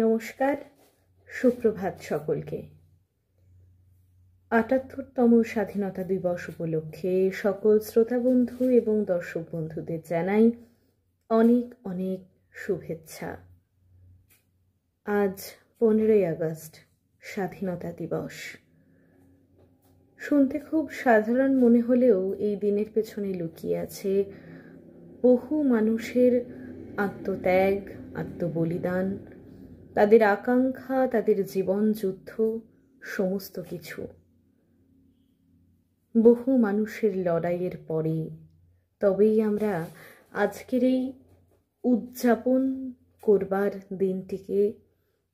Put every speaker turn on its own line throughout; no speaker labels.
নমস্কার, সুপ্রভাত সকলকে। ৭৮তম স্বাধীনতা দিবস উপলক্ষে সকল শ্রোতাবন্ধু এবং দর্শক বন্ধুদের জানাই অনেক অনেক শুভেচ্ছা। আজ 15ই আগস্ট, স্বাধীনতা দিবস। শুনতে খুব সাধারণ মনে হলেও এই দিনের পেছনে লুকিয়ে আছে বহু মানুষের আত্মত্যাগ, আত্মবলিদান, তাদের আকাঙ্ক্ষা, তাদের জীবন যুদ্ধ, সমস্ত কিছু। বহু মানুষের লড়াইয়ের পরে তবেই আমরা আজকের এই উদযাপন করবার দিনটিকে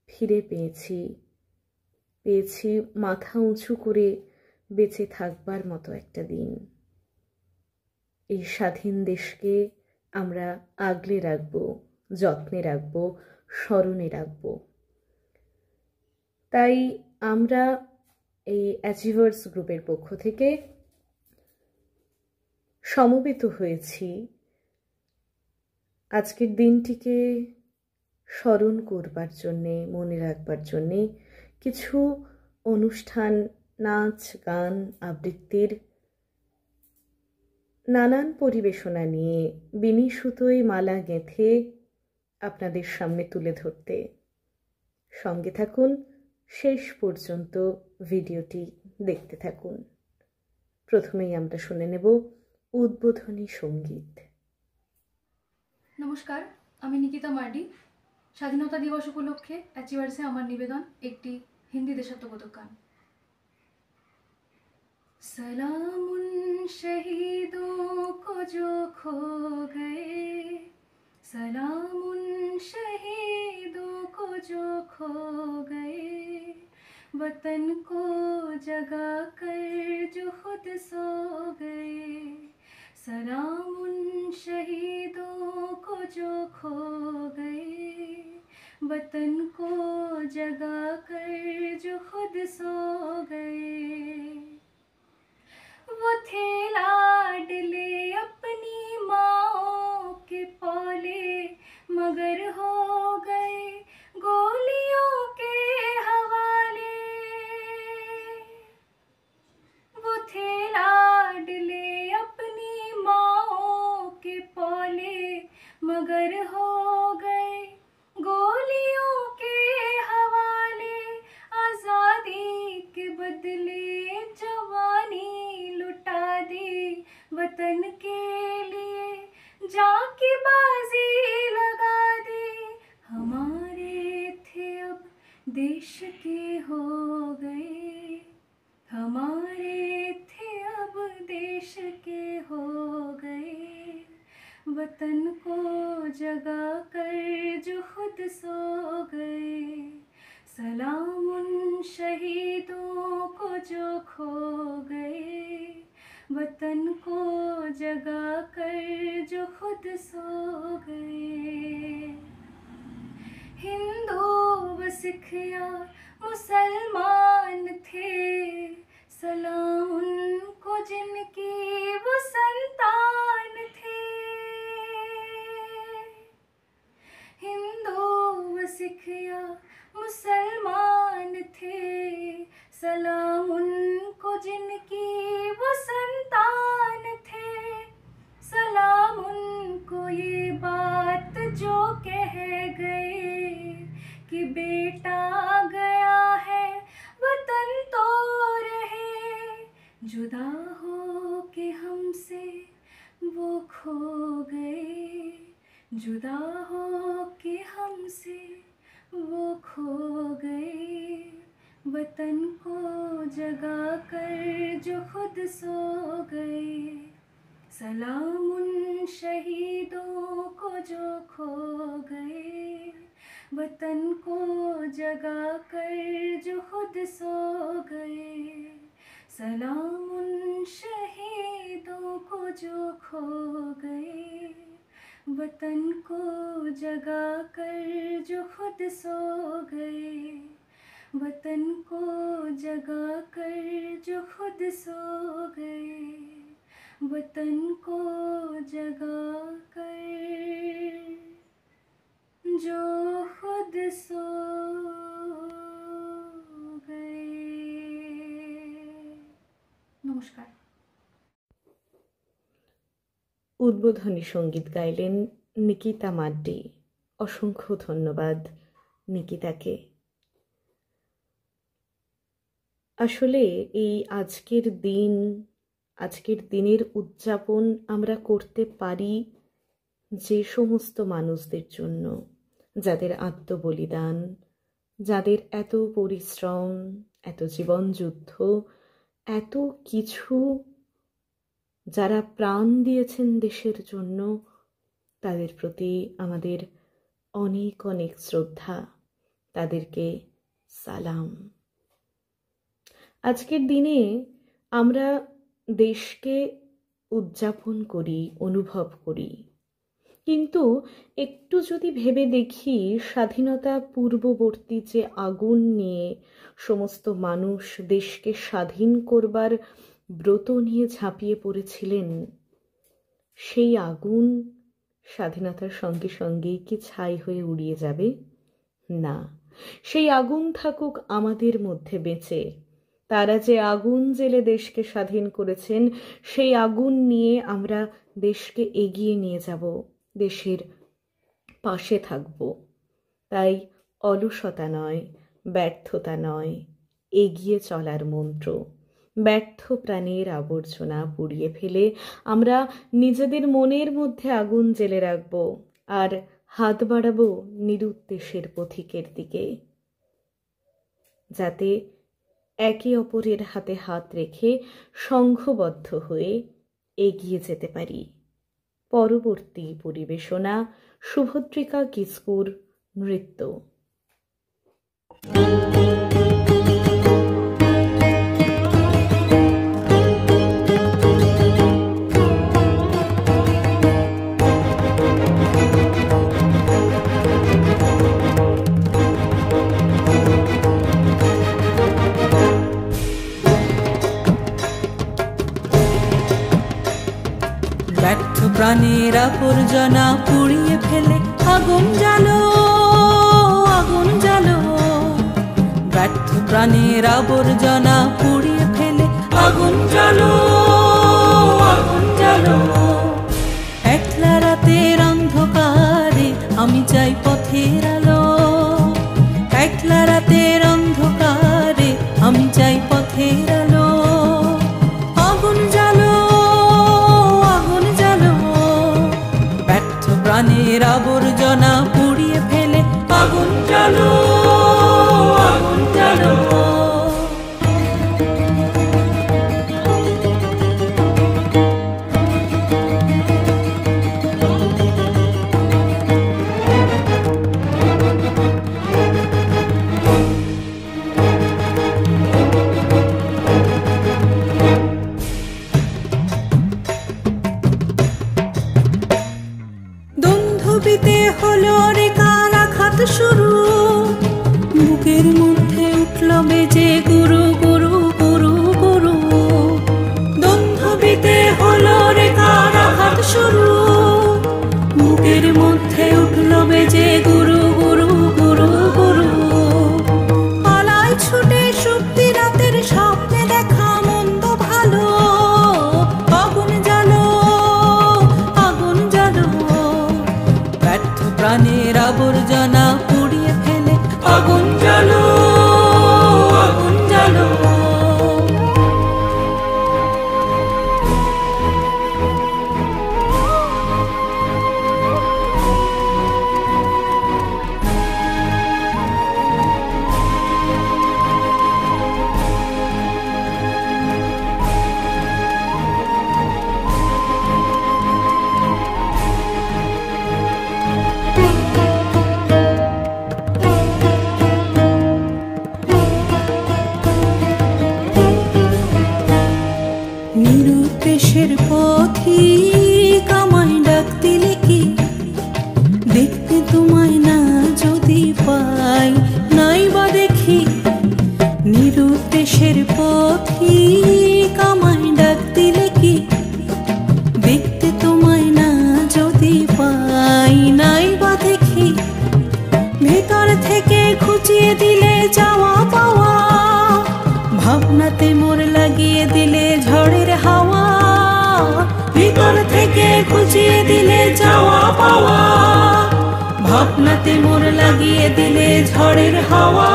ফিরে পেয়েছি মাথা উঁচু করে বেঁচে থাকবার মতো একটা দিন। এই স্বাধীন দেশকে আমরা আগলে রাখবো, যত্নে রাখবো, স্মরণে রাখবো। তাই আমরা এই অ্যাচিভার্স গ্রুপের পক্ষ থেকে সমবেত হয়েছি আজকের দিনটিকে স্মরণ করবার জন্যে, মনে রাখবার জন্যে কিছু অনুষ্ঠান, নাচ, গান, আবৃত্তির নানান পরিবেশনা নিয়ে বিনি সুতোয় মালা গেঁথে আপনাদের সামনে তুলে ধরতে। সঙ্গে থাকুন, শেষ পর্যন্ত ভিডিওটি দেখতে থাকুন। প্রথমেই আমরা শুনে নেব উদ্বোধনী সঙ্গীত।
নমস্কার, আমি নিকিতা মার্ডি। স্বাধীনতা দিবস উপলক্ষে অ্যাচিভার্সে আমার নিবেদন একটি হিন্দি দেশাত্মবোধক গান। सलामुन शहीदों को जो खो गए, सलामुन शहीदों को जो खो गए, वतन को जगा कर जो खुद सो गए। सलामुन शहीदों को जो खो गए, वतन को जगा कर जो खुद सो गए। वो थे लाडले अपनी माँओं के पौले, मगर हो गए गोलियों के हवाले। वो थे लाडले अपनी माँओं के पौले, मगर हो गए गोलियों के हवाले। आज़ादी के बदले जवानी लुटा दी, वतन के लिए जान की बाजी लगा दी। हमारे थे अब देश के हो गए, हमारे थे अब देश के हो गए। वतन को जगा कर जो खुद सो गए। सलाम उन शहीदों को जो खो गए, वतन को जगा कर जो खुद सो गए। हिंदू व सिख या मुसलमान थे, सलाम उनको जिनकी वो संतान थे। हिंदू व सिख या मुसलमान थे, सलाम उनको जिनकी वो संतान थे। सलाम उनको ये बात जो कह गए कि बेटा गया है वतन तो रहे। जुदा हो के हमसे वो खो गए, जुदा हो के हमसे वो खो गए। वतन को जगा कर जो खुद सो गए। सलाम उन शहीदों को जो खो गए, वतन को जगा कर जो खुद सो गए। सलाम उन शहीदों को जो खो गए, वतन को जगा कर जो खुद सो गए। वतन को जगा कर जो खुद सो गए, वतन को जगा कर जो खुद सो गए। নমস্কার।
উদ্বোধনী সঙ্গীত গাইলেন নিকিতা মাড্ডি। অসংখ্য ধন্যবাদ নিকিতাকে। আসলে এই আজকের দিনের উদযাপন আমরা করতে পারি যে সমস্ত মানুষদের জন্য, যাদের আত্মবলিদান, যাদের এত পরিশ্রম, এত জীবনযুদ্ধ, এত কিছু, যারা প্রাণ দিয়েছেন দেশের জন্য, তাদের প্রতি আমাদের অনেক অনেক শ্রদ্ধা, তাদেরকে সালাম। আজকের দিনে আমরা দেশকে উদযাপন করি, অনুভব করি, কিন্তু একটু যদি ভেবে দেখি, স্বাধীনতা পূর্ববর্তী যে আগুন নিয়ে সমস্ত মানুষ দেশকে স্বাধীন করবার ব্রত নিয়ে ঝাঁপিয়ে পড়েছিলেন, সেই আগুন স্বাধীনতার সঙ্গে সঙ্গেই কি ছাই হয়ে উড়িয়ে যাবে? না, সেই আগুন থাকুক আমাদের মধ্যে বেঁচে। তারা যে আগুন জেলে দেশকে স্বাধীন করেছেন, সেই আগুন নিয়ে আমরা দেশকে এগিয়ে নিয়ে যাব, দেশের পাশে থাকব। তাই অলসতা নয়, ব্যর্থতা নয়, এগিয়ে চলার মন্ত্র। ব্যর্থ প্রাণের আবর্জনা পুড়িয়ে ফেলে আমরা নিজেদের মনের মধ্যে আগুন জেলে রাখব, আর হাত বাড়াবো নিরুদ্দেশের পথিকের দিকে, যাতে একে অপরের হাতে হাত রেখে সংঘবদ্ধ হয়ে এগিয়ে যেতে পারি। পরবর্তী পরিবেশনা শুভদ্রিকা কিস্কুর নৃত্য।
ব্যর্থ প্রাণের আবর্জনা পুড়িয়ে ফেলে আগুন জ্বালো, আগুন জ্বালো। ব্যর্থ প্রাণের আবর্জনা পুড়িয়ে ফেলে আগুন জ্বালো, আগুন জ্বালো। একলা রাতের অন্ধকারে আমি চাই পথের আলো, একলা রাতের অন্ধকারে আমি চাই পথের আলো। আগুন জ্বালো, আগুন জ্বালো। ব্যর্থ প্রাণের আবর্জনা পুড়িয়ে ফেলে আগুন জ্বালো, আগুন জ্বালো। ভাবনাতে মোর লাগিয়ে দিলে ঝড়ের হাওয়া, ভিতর থেকে খুঁজিয়ে দিলে চাওয়া পাওয়া। ভাবনাতে মোর লাগিয়ে দিলে ঝড়ের হাওয়া,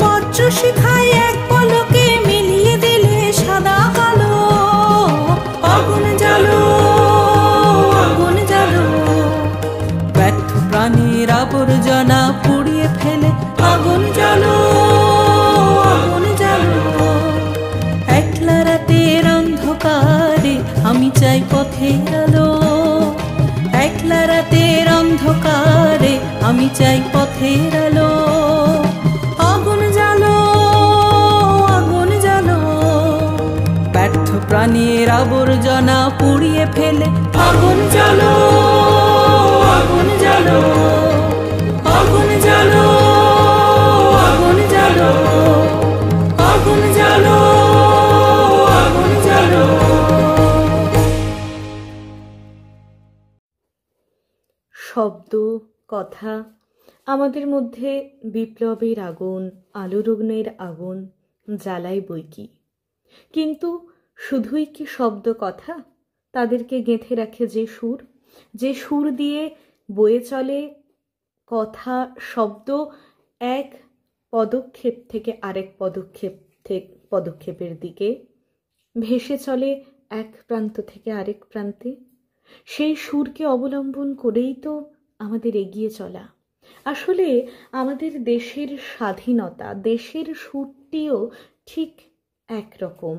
বজ্র শিখায় এক পলকে মিলিয়ে দিলে সাদা কালো। আগুন জ্বালো, আগুন জ্বালো, ব্যর্থ প্রাণীর আবর্জনা পুড়িয়ে ফেলে আগুন জ্বালো, আগুন জ্বালো। একলা রাতের অন্ধকারে আমি চাই পথের আলো, একলা রাতের অন্ধকারে আমি চাই পথের আলো। আগুন জ্বালো, আগুন জ্বালো, ব্যর্থ প্রাণীর আবর্জনা পুড়িয়ে ফেলে আগুন জ্বালো, আগুন জ্বালো, আগুন জ্বালো, আগুন জ্বালো, আগুন জ্বালো, আগুন জ্বালো।
শব্দ, কথা আমাদের মধ্যে বিপ্লবের আগুন, আলোড়নের আগুন জ্বালায় বইকি। কিন্তু শুধুই কি শব্দ, কথা? তাদেরকে গেঁথে রাখে যে সুর দিয়ে বয়ে চলে কথা, শব্দ এক পদক্ষেপ থেকে আরেক পদক্ষেপের দিকে ভেসে চলে এক প্রান্ত থেকে আরেক প্রান্তে। সেই সুরকে অবলম্বন করেই তো আমাদের এগিয়ে চলা। আসলে আমাদের দেশের স্বাধীনতা, দেশের সুরটিও ঠিক একরকম।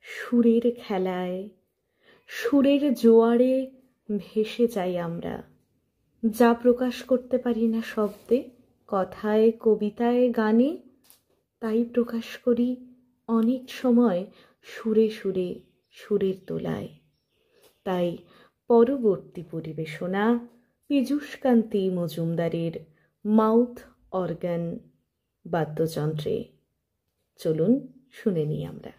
সুরের খেলায়, সুরের জোয়ারে ভেসে যাই আমরা। যা প্রকাশ করতে পারি না শব্দে, কথায়, কবিতায়, গানে, তাই প্রকাশ করি অনেক সময় সুরে সুরে, সুরের তোলায়। তাই পরবর্তী পরিবেশনা পীযূষকান্তি মজুমদারের মাউথ অর্গান বাদ্যযন্ত্রে। চলুন শুনে নিই আমরা।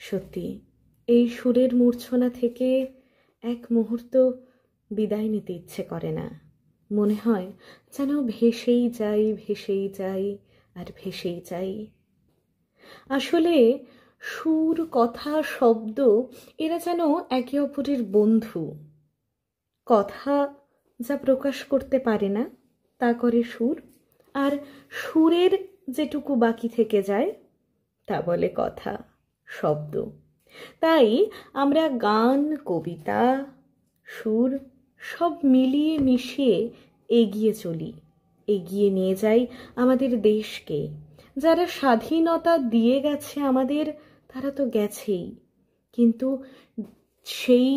সত্যি এই সুরের মূর্ছনা থেকে এক মুহূর্ত বিদায় নিতে ইচ্ছে করে না। মনে হয় যেন ভেসেই যাই, ভেসেই যাই আর ভেসেই যাই। আসলে সুর, কথা, শব্দ এরা যেন একে অপরের বন্ধু। কথা যা প্রকাশ করতে পারে না তা করে সুর, আর সুরের যেটুকু বাকি থেকে যায় তা বলে কথা। শব্দ। তাই আমরা গান, কবিতা, সুর সব মিলিয়ে মিশিয়ে এগিয়ে চলি, এগিয়ে নিয়ে যাই আমাদের দেশকে। যারা স্বাধীনতা দিয়ে গেছে আমাদের, তারা তো গেছেই, কিন্তু সেই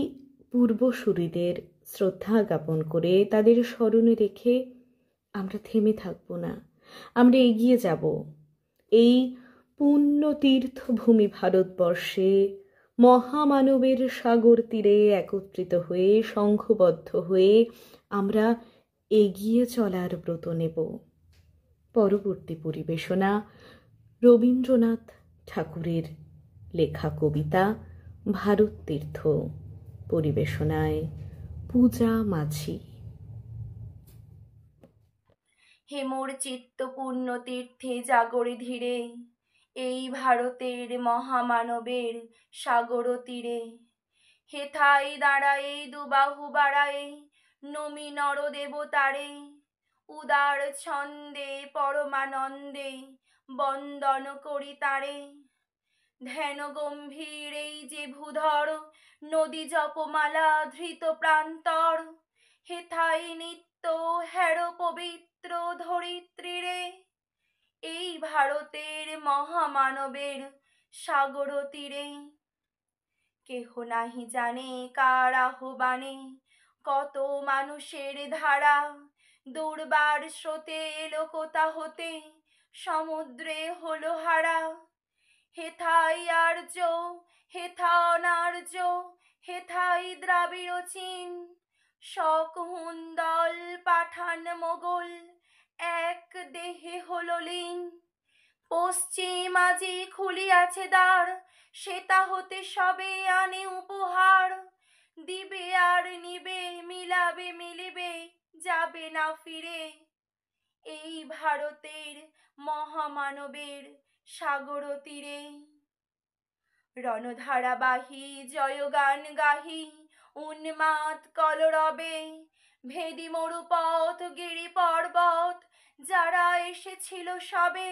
পূর্বসূরিদের শ্রদ্ধা জ্ঞাপন করে তাদের স্মরণে রেখে আমরা থেমে থাকব না, আমরা এগিয়ে যাব। এই পুণ্য তীর্থভূমি ভারতবর্ষে মহামানবের সাগর তীরে একত্রিত হয়ে, সংঘবদ্ধ হয়ে আমরা এগিয়ে চলার ব্রত নেব। পরবর্তী পরিবেশনা রবীন্দ্রনাথ ঠাকুরের লেখা কবিতা ভারত তীর্থ, পরিবেশনায় পূজা মাঝি।
হে মোর চিত্ত পূর্ণ তীর্থে জাগরে ধীরে, এই ভারতের মহামানবের সাগর তীরে। হেথায় দাঁড়ায়ে দুবাহু বাড়ায়ে, নমি নর দেবতারে, উদার ছন্দে পরমানন্দে বন্দন করি তারে। ধ্যান গম্ভীর এই যে ভূধর, নদী জপমালা ধৃত প্রান্তর, হেথায় নিত্য হের পবিত্র ধরিত্রীরে। এই ভারতের মহামানবের সাগর তীরে। কেহ নাহি জানে কার আহ্বানে, কত মানুষের ধারা, দুর্বার স্রোতে এলো কোথা হতে, সমুদ্রে হলো হারা। হেথাই আর্য, হেথা অনার্য, হেথাই দ্রাবিড় চীন, শক হুন্দল পাঠান মোগল, এক দেহে হলো লীন। পশ্চিম আজি খুলিয়াছে দ্বার, সেটা হতে সবে আনে উপহার। দিবে আর নিবে, মিলাবে মিলিবে, যাবে না ফিরে। এই ভারতের মহামানবের সাগর তীরে। রণধারাবাহী জয়গান গাহি, উন্মাদ কলরবে, ভেদি মরুপথ গিরি পর্বত, যারা এসেছিল সবে।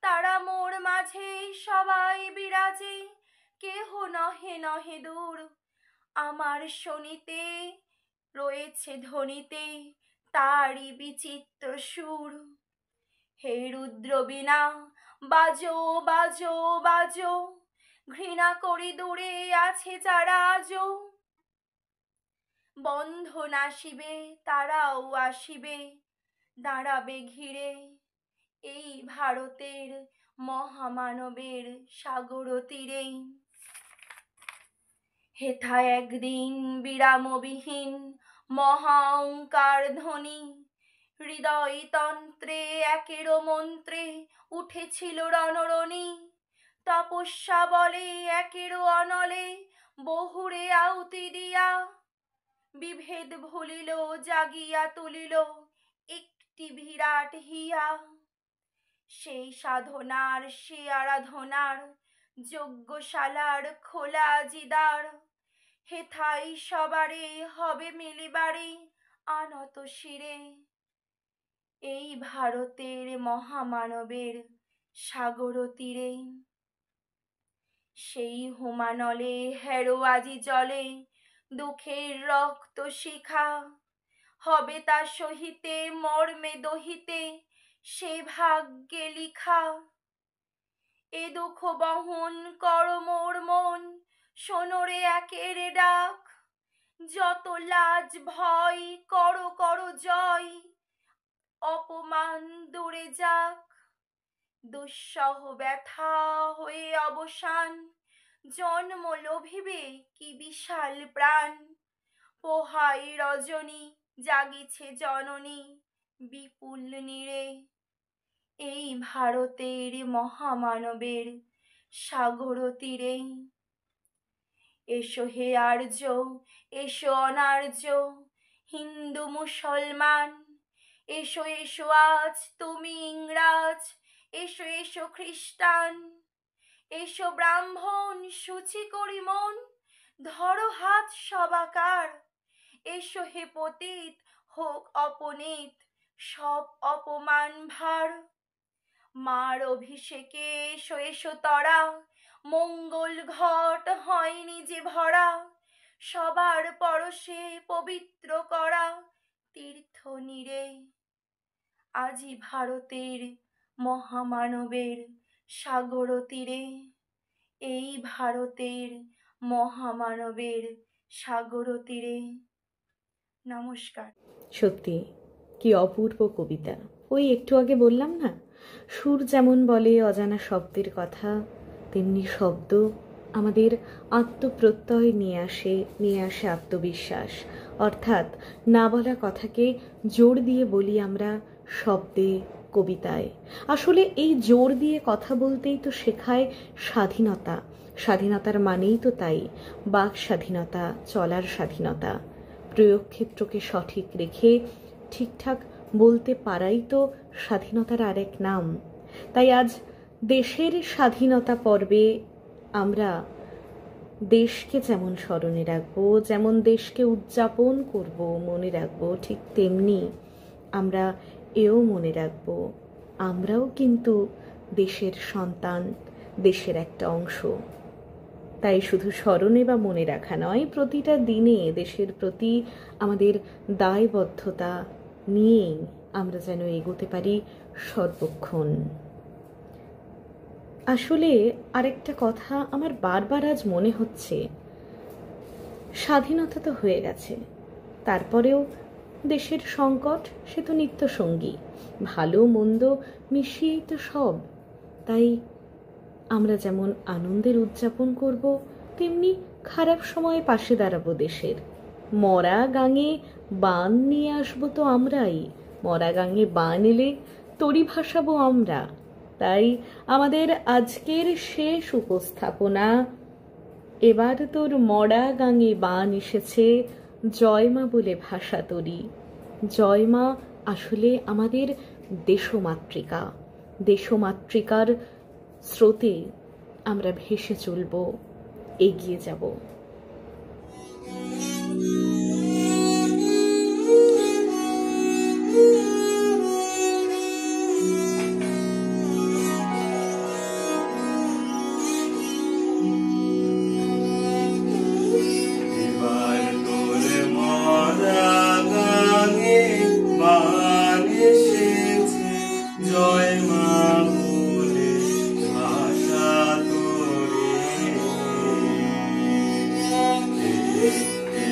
তারা মোর মাঝে সবাই বিরাজে, কেহ নহে নহে দূর। আমার শনিতে রয়েছে ধ্বনিতে তারি বিচিত্র সুর। হে রুদ্র বীণা বাজো বাজো বাজো, ঘৃণা করি দূরে আছে যারা আজো। বন্ধন আসিবে তারাও আসিবে, দাঁড়াবে ঘিরে। এই ভারতের মহামানবের সাগর তীরে। হেথা একদিন বিরামবিহীন মহাঙ্কার ধ্বনি, হৃদয় তন্ত্রে একেরো মন্ত্রে উঠেছিল রণরণী। তপস্যা বলে একেরো অনলে, বহুরে আহুতি দিয়া, বিভেদ ভুলিল জাগিয়া তুলিল একটি বিরাট হিয়া। সেই সাধনার সে আরাধনার যজ্ঞশালার খোলা জিদার, হেথাই সবারে হবে মিলিবারে আনত শিরে। এই ভারতের মহামানবের সাগর তীরে। সেই হোমানলে হেরো আজি জলে, দুঃখের রক্ত শিখা, হবে তা সহিতে মর্মে দহিতে, সে ভাগ্যে লিখা। এ দুঃখ বহন কর মোর মন, শোনরে একের ডাক, যত লাজ ভয় করো করো জয়, অপমান দূরে যাক। দুঃসহ ব্যথা হয়ে অবসান, জন্ম লোভিবে কি বিশাল প্রাণ। পোহাই রজনী জাগিছে জননী বিপুল নীরে। এই ভারতের মহামানবের সাগর তীরে। এসো হে আর্য, এসো অনার্য, হিন্দু মুসলমান, এসো এসো আজ তুমি ইংরাজ, এসো এসো খ্রিস্টান। এসো ব্রাহ্মণ সূচি করি মন, ধরো হাত সবাকার। এসো হে পতিত, হোক অপনীত সব অপমান ভার। মার অভিষেকে এসো এসো তরা, মঙ্গল ঘট হয়নি যে ভরা, সবার পরশে পবিত্র করা তীর্থ নীরে। আজি ভারতের মহামানবের সাগর তীরে, এই ভারতের মহামানবের সাগর তীরে। নমস্কার।
সত্যি কি অপূর্ব কবিতা। ওই একটু আগে বললাম না, সুর যেমন বলে অজানা শব্দের কথা, তেমনি শব্দ আমাদের আত্মপ্রত্যয় নিয়ে আসে আত্মবিশ্বাস। অর্থাৎ না বলা কথাকে জোর দিয়ে বলি আমরা শব্দে, কবিতায়। আসলে এই জোর দিয়ে কথা বলতেই তো শেখায় স্বাধীনতা। স্বাধীনতার মানেই তো তাই, বাক স্বাধীনতা, চলার স্বাধীনতা। প্রয়োগক্ষেত্রকে সঠিক রেখে ঠিকঠাক বলতে পারাই তো স্বাধীনতার আরেক নাম। তাই আজ দেশের স্বাধীনতা পর্বে আমরা দেশকে যেমন স্মরণে রাখবো, যেমন দেশকে উদযাপন করব, মনে রাখবো, ঠিক তেমনি আমরা এও মনে রাখবো আমরাও কিন্তু দেশের সন্তান, দেশের একটা অংশ। তাই শুধু স্মরণে বা মনে রাখা নয়, প্রতিটা দিনে দেশের প্রতি আমাদের দায়বদ্ধতা নিয়েই আমরা যেন এগোতে পারি সর্বক্ষণ। আসলে আরেকটা কথা আমার বারবার আজ মনে হচ্ছে, স্বাধীনতা তো হয়ে গেছে, তারপরেও দেশের সংকট সে তো নিত্যসঙ্গী, ভালো মন্দ মিশিয়েই তো সব। তাই আমরা যেমন আনন্দের উদযাপন করব, তেমনি খারাপ সময়ে পাশে দাঁড়াবো দেশের। মরা গাঙে বান নিয়ে আসবো তো আমরাই, মরা গাঙে বান এলে তরি ভাসাবো আমরা। তাই আমাদের আজকের শেষ উপস্থাপনা, এবার তোর মরা গাঙে বান এসেছে, জয়মা বলে ভাষা তরি। জয়মা আসলে আমাদের দেশমাতৃকা। দেশমাতৃকার স্রোতে আমরা ভেসে চলব, এগিয়ে যাব।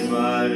এবার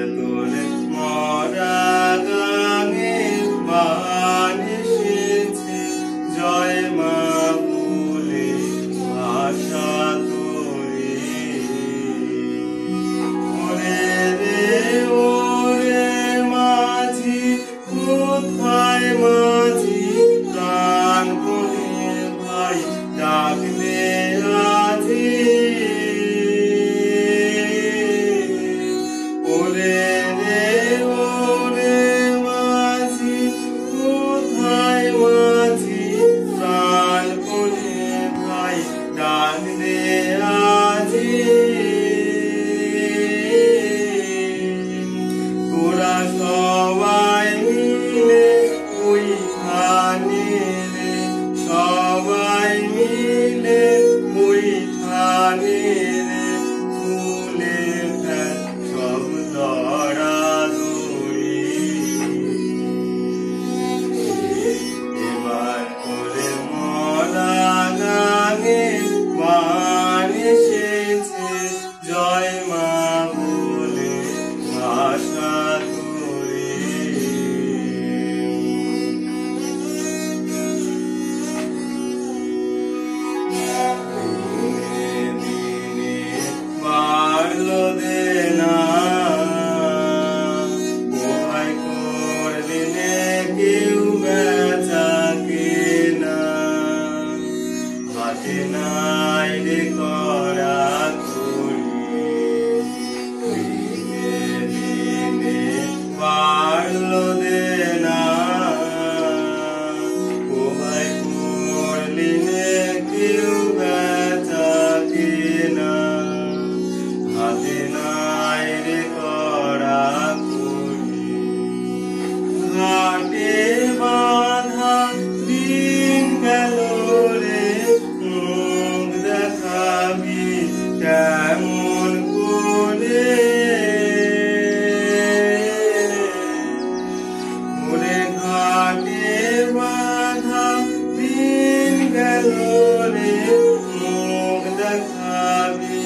দেখাবি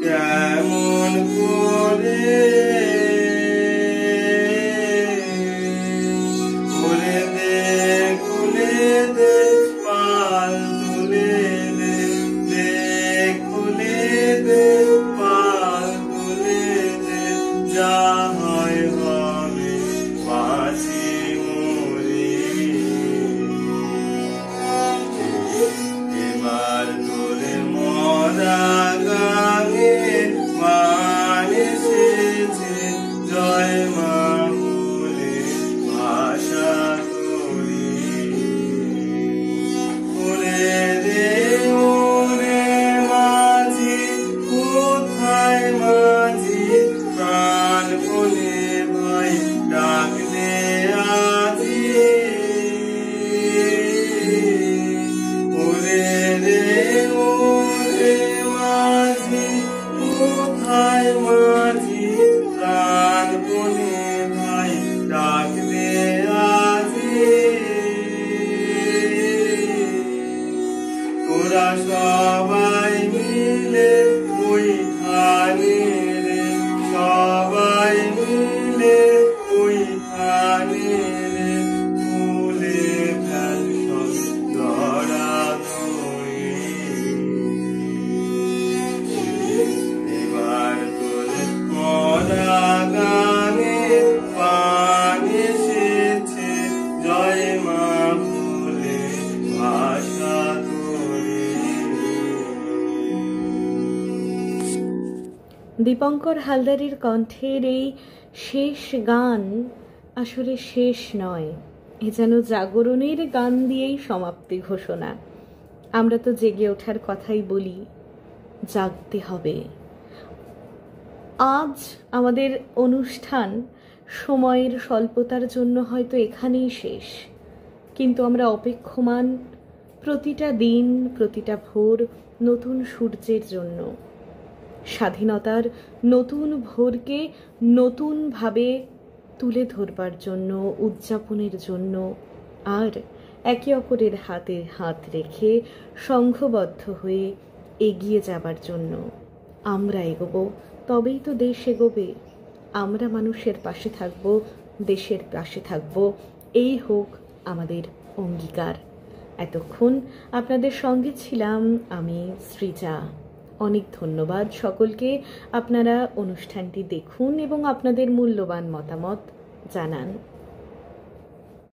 কেমন করে খুলে দে পাল তুলে দে খুলে দে পাল তুলে দে যা হয় হবে বাঁচি মরি এবার তোরে মরা গানে মান এসেছে জয় মা বলে ভাষা সবাই মিলে ওইখানে রে সবাই মিলে ওইখানে রে ভুলে ফেল সব লড়াদড়ি এবার তোর মরা গানে পান এসেছে জয় মা বলে ভাষা
দীপঙ্কর হালদারের কণ্ঠের এই শেষ গান আসলে শেষ নয়, এ যেন জাগরণের গান দিয়েই সমাপ্তি ঘোষণা। আমরা তো জেগে ওঠার কথাই বলি, জাগতে হবে। আজ আমাদের অনুষ্ঠান সময়ের স্বল্পতার জন্য হয়তো এখানেই শেষ, কিন্তু আমরা অপেক্ষমান প্রতিটা দিন প্রতিটা ভোর নতুন সূর্যের জন্য, স্বাধীনতার নতুন ভোরকে নতুনভাবে তুলে ধরবার জন্য, উদযাপনের জন্য, আর একে অপরের হাতে হাত রেখে সংঘবদ্ধ হয়ে এগিয়ে যাবার জন্য। আমরা এগোবো, তবেই তো দেশ এগোবে। আমরা মানুষের পাশে থাকব, দেশের পাশে থাকব, এই হোক আমাদের অঙ্গীকার। এতক্ষণ আপনাদের সঙ্গে ছিলাম আমি সৃজা। অনেক ধন্যবাদ সকলকে। আপনারা অনুষ্ঠানটি দেখুন এবং আপনাদের মূল্যবান মতামত জানান।